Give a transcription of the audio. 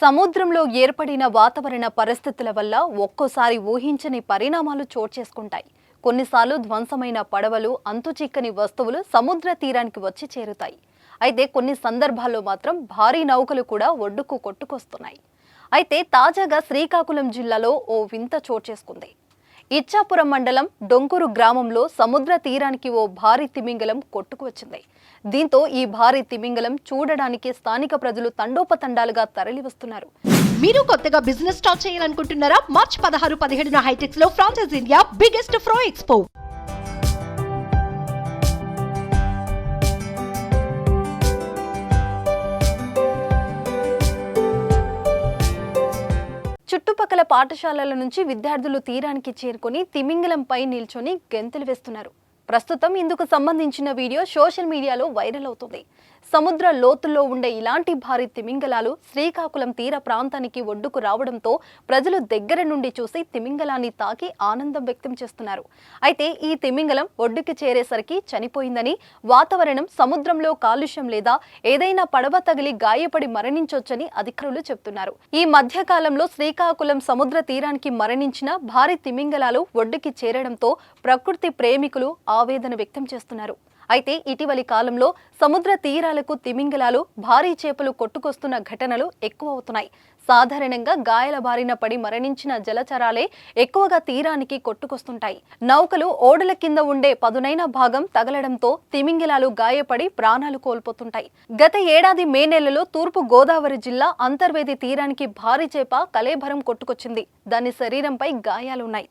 సముద్రంలో ఏర్పడిన వాతావరణ పరిస్థితుల వల్ల ఒక్కోసారి ఊహించని పరిణామాలు చోటు చేసుకుంటాయి. కొన్నిసార్లు ధ్వంసమైన పడవలు, అంతుచిక్కని వస్తువులు సముద్ర తీరానికి వచ్చి చేరుతాయి. అయితే కొన్ని సందర్భాల్లో మాత్రం భారీ నౌకలు కూడా ఒడ్డుకు కొట్టుకొస్తున్నాయి. అయితే తాజాగా శ్రీకాకుళం జిల్లాలో ఓ వింత చోటు చేసుకుంది. ఇచ్చాపురం మండలం డొంకూరు గ్రామంలో సముద్ర తీరానికి ఓ భారీ తిమింగలం కొట్టుకు వచ్చింది. దీంతో ఈ భారీ తిమింగలం చూడడానికి స్థానిక ప్రజలు తండోపతండాలుగా తరలివస్తున్నారు. మీరు కొత్తగా బిజినెస్ స్టార్ట్ చేయాలనుకుంటున్నారా? మార్చ్ 16-17 హైటెక్స్ లో ఫ్రాన్సెస్ ఇండియా బిగ్గెస్ట్ ఫ్రో ఎక్స్పో. చుట్టుపక్కల పాఠశాలల నుంచి విద్యార్థులు తీరానికి చేరుకొని తిమింగలంపై నిల్చొని గెంతులు వేస్తున్నారు. ప్రస్తుతం ఇందుకు సంబంధించిన వీడియో సోషల్ మీడియాలో వైరల్ అవుతుంది. సముద్ర లోతుల్లో ఉండే ఇలాంటి భారీ తిమింగలాలు శ్రీకాకుళం తీర ప్రాంతానికి ఒడ్డుకు రావడంతో ప్రజలు దగ్గర నుండి చూసి తిమింగలాన్ని తాకి ఆనందం వ్యక్తం చేస్తున్నారు. అయితే ఈ తిమింగలం ఒడ్డుకి చేరేసరికి చనిపోయిందని, వాతావరణం సముద్రంలో కాలుష్యం లేదా ఏదైనా పడవ తగిలి గాయపడి మరణించొచ్చని అధికారులు చెబుతున్నారు. ఈ మధ్య కాలంలో శ్రీకాకుళం సముద్ర తీరానికి మరణించిన భారీ తిమింగలాలు ఒడ్డుకి చేరడంతో ప్రకృతి ప్రేమికులు ఆవేదన వ్యక్తం చేస్తున్నారు. అయితే ఇటీవలి కాలంలో సముద్ర తీరాలకు తిమింగలాలు, భారీ చేపలు కొట్టుకొస్తున్న ఘటనలు ఎక్కువ అవుతున్నాయి. సాధారణంగా గాయాల బారిన పడి మరణించిన జలచరాలే ఎక్కువగా తీరానికి కొట్టుకొస్తుంటాయి. నౌకలు, ఓడల కింద ఉండే పదునైన భాగం తగలడంతో తిమింగలాలు గాయపడి ప్రాణాలు కోల్పోతుంటాయి. గత ఏడాది మే నెలలో తూర్పు గోదావరి జిల్లా అంతర్వేది తీరానికి భారీ చేప కళేభరం కొట్టుకొచ్చింది. దాని శరీరంపై గాయాలున్నాయి.